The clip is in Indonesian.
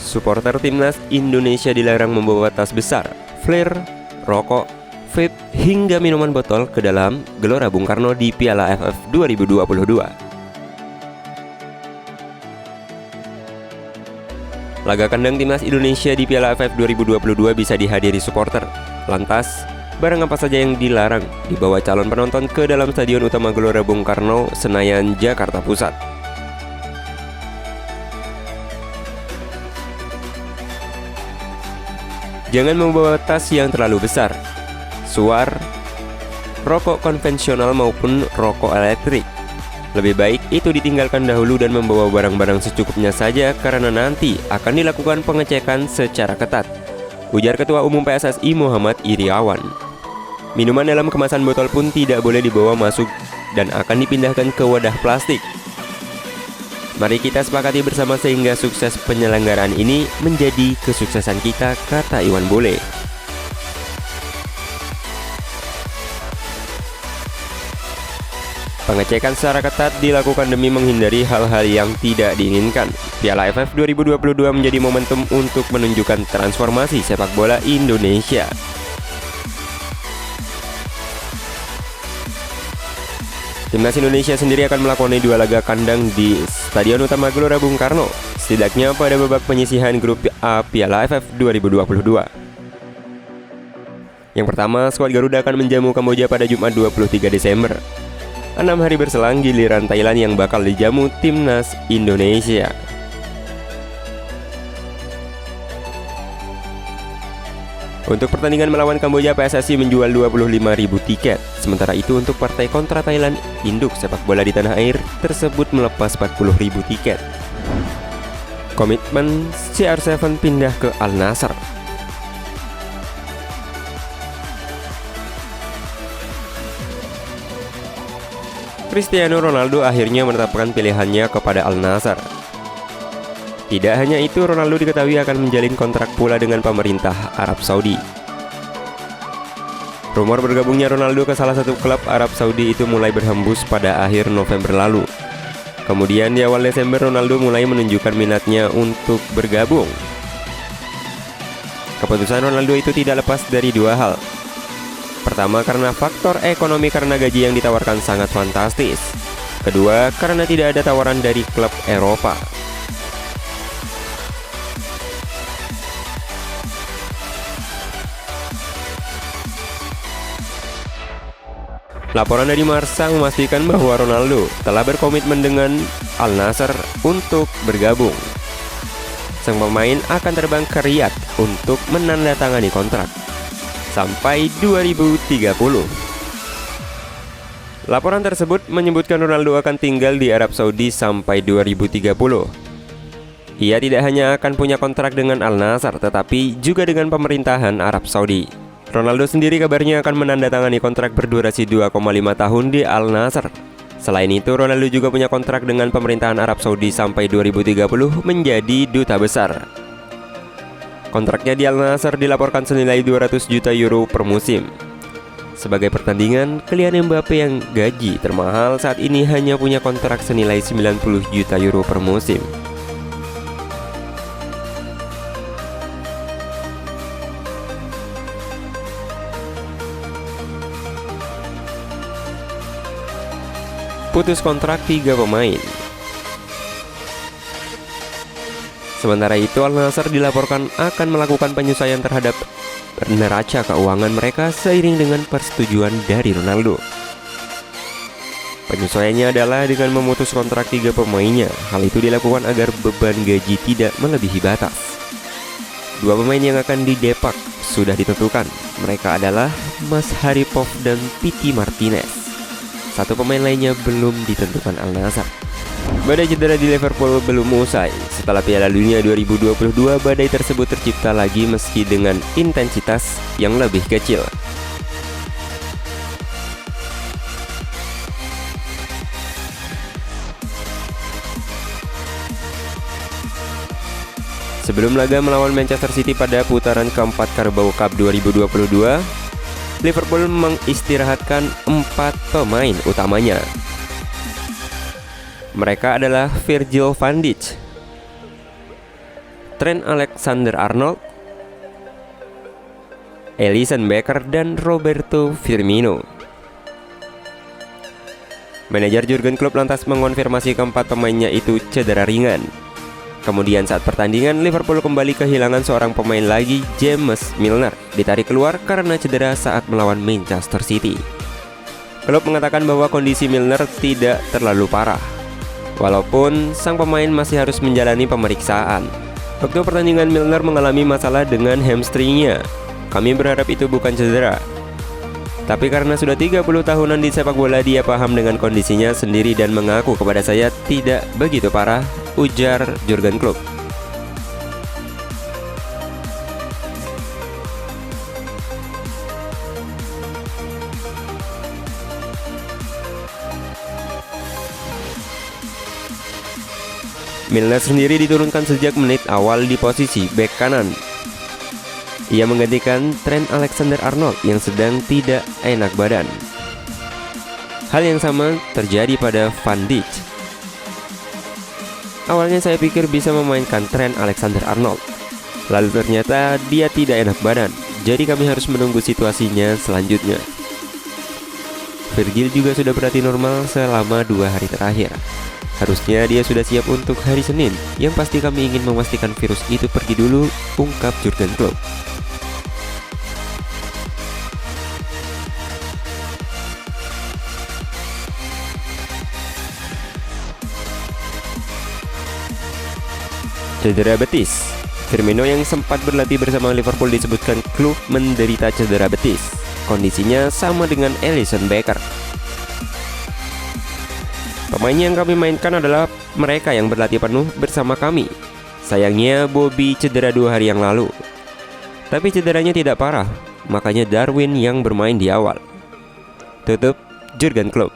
supporter timnas Indonesia dilarang membawa tas besar, flare, rokok, vape, hingga minuman botol ke dalam Gelora Bung Karno di Piala AFF 2022. Laga kandang timnas Indonesia di Piala AFF 2022 bisa dihadiri supporter. Lantas, barang apa saja yang dilarang dibawa calon penonton ke dalam Stadion Utama Gelora Bung Karno, Senayan, Jakarta Pusat? Jangan membawa tas yang terlalu besar, suar, rokok konvensional maupun rokok elektrik. Lebih baik itu ditinggalkan dahulu dan membawa barang-barang secukupnya saja karena nanti akan dilakukan pengecekan secara ketat, ujar Ketua Umum PSSI Muhammad Iriawan. Minuman dalam kemasan botol pun tidak boleh dibawa masuk dan akan dipindahkan ke wadah plastik. Mari kita sepakati bersama sehingga sukses penyelenggaraan ini menjadi kesuksesan kita, kata Iwan Bule. Pengecekan secara ketat dilakukan demi menghindari hal-hal yang tidak diinginkan. Piala AFF 2022 menjadi momentum untuk menunjukkan transformasi sepak bola Indonesia. Timnas Indonesia sendiri akan melakoni 2 laga kandang di Stadion Utama Gelora Bung Karno, setidaknya pada babak penyisihan grup A Piala AFF 2022. Yang pertama, skuad Garuda akan menjamu Kamboja pada Jumat 23 Desember. 6 hari berselang giliran Thailand yang bakal dijamu Timnas Indonesia. Untuk pertandingan melawan Kamboja, PSSI menjual 25.000 tiket. Sementara itu untuk partai kontra Thailand, induk sepak bola di tanah air tersebut melepas 40.000 tiket. Komitmen CR7 pindah ke Al Nassr. Cristiano Ronaldo akhirnya menetapkan pilihannya kepada Al Nassr. Tidak hanya itu, Ronaldo diketahui akan menjalin kontrak pula dengan pemerintah Arab Saudi. Rumor bergabungnya Ronaldo ke salah satu klub Arab Saudi itu mulai berhembus pada akhir November lalu. Kemudian di awal Desember, Ronaldo mulai menunjukkan minatnya untuk bergabung. Keputusan Ronaldo itu tidak lepas dari 2 hal. Pertama, karena faktor ekonomi karena gaji yang ditawarkan sangat fantastis. Kedua, karena tidak ada tawaran dari klub Eropa. Laporan dari Marca memastikan bahwa Ronaldo telah berkomitmen dengan Al Nassr untuk bergabung. Sang pemain akan terbang ke Riyadh untuk menandatangani kontrak sampai 2030. Laporan tersebut menyebutkan Ronaldo akan tinggal di Arab Saudi sampai 2030. Ia tidak hanya akan punya kontrak dengan Al Nassr, tetapi juga dengan pemerintahan Arab Saudi. Ronaldo sendiri kabarnya akan menandatangani kontrak berdurasi 2,5 tahun di Al Nassr. Selain itu, Ronaldo juga punya kontrak dengan pemerintahan Arab Saudi sampai 2030 menjadi duta besar. Kontraknya di Al Nassr dilaporkan senilai 200 juta euro per musim. Sebagai pertandingan, Kylian Mbappe yang gaji termahal saat ini hanya punya kontrak senilai 90 juta euro per musim. Putus kontrak 3 pemain. Sementara itu, Al Nassr dilaporkan akan melakukan penyesuaian terhadap neraca keuangan mereka seiring dengan persetujuan dari Ronaldo. Penyesuaiannya adalah dengan memutus kontrak 3 pemainnya. Hal itu dilakukan agar beban gaji tidak melebihi batas. 2 pemain yang akan didepak sudah ditentukan. Mereka adalah Mas Haripov dan Pity Martinez. 1 pemain lainnya belum ditentukan Al Nassr. Badai cedera di Liverpool belum usai. Setelah Piala Dunia 2022, badai tersebut tercipta lagi meski dengan intensitas yang lebih kecil. Sebelum laga melawan Manchester City pada putaran keempat Carabao Cup 2022, Liverpool mengistirahatkan 4 pemain utamanya. Mereka adalah Virgil van Dijk, Trent Alexander-Arnold, Alisson Becker, dan Roberto Firmino. Manajer Jurgen Klopp lantas mengonfirmasi keempat pemainnya itu cedera ringan. Kemudian saat pertandingan, Liverpool kembali kehilangan seorang pemain lagi, James Milner, ditarik keluar karena cedera saat melawan Manchester City. Klopp mengatakan bahwa kondisi Milner tidak terlalu parah, walaupun sang pemain masih harus menjalani pemeriksaan. Waktu pertandingan, Milner mengalami masalah dengan hamstringnya. Kami berharap itu bukan cedera. Tapi karena sudah 30 tahunan di sepak bola, dia paham dengan kondisinya sendiri dan mengaku kepada saya tidak begitu parah, ujar Jurgen Klopp. Milner sendiri diturunkan sejak menit awal di posisi bek kanan. Ia menggantikan Trent Alexander-Arnold yang sedang tidak enak badan. Hal yang sama terjadi pada Van Dijk. Awalnya saya pikir bisa memainkan Trent Alexander-Arnold, lalu ternyata dia tidak enak badan, jadi kami harus menunggu situasinya selanjutnya. Virgil juga sudah berlatih normal selama 2 hari terakhir. Harusnya dia sudah siap untuk hari Senin. Yang pasti kami ingin memastikan virus itu pergi dulu, ungkap Jurgen Klopp. Cedera betis. Firmino yang sempat berlatih bersama Liverpool disebutkan klub menderita cedera betis. Kondisinya sama dengan Alisson Becker. Pemain yang kami mainkan adalah mereka yang berlatih penuh bersama kami. Sayangnya Bobby cedera 2 hari yang lalu. Tapi cederanya tidak parah, makanya Darwin yang bermain di awal, tutup Jurgen Klopp.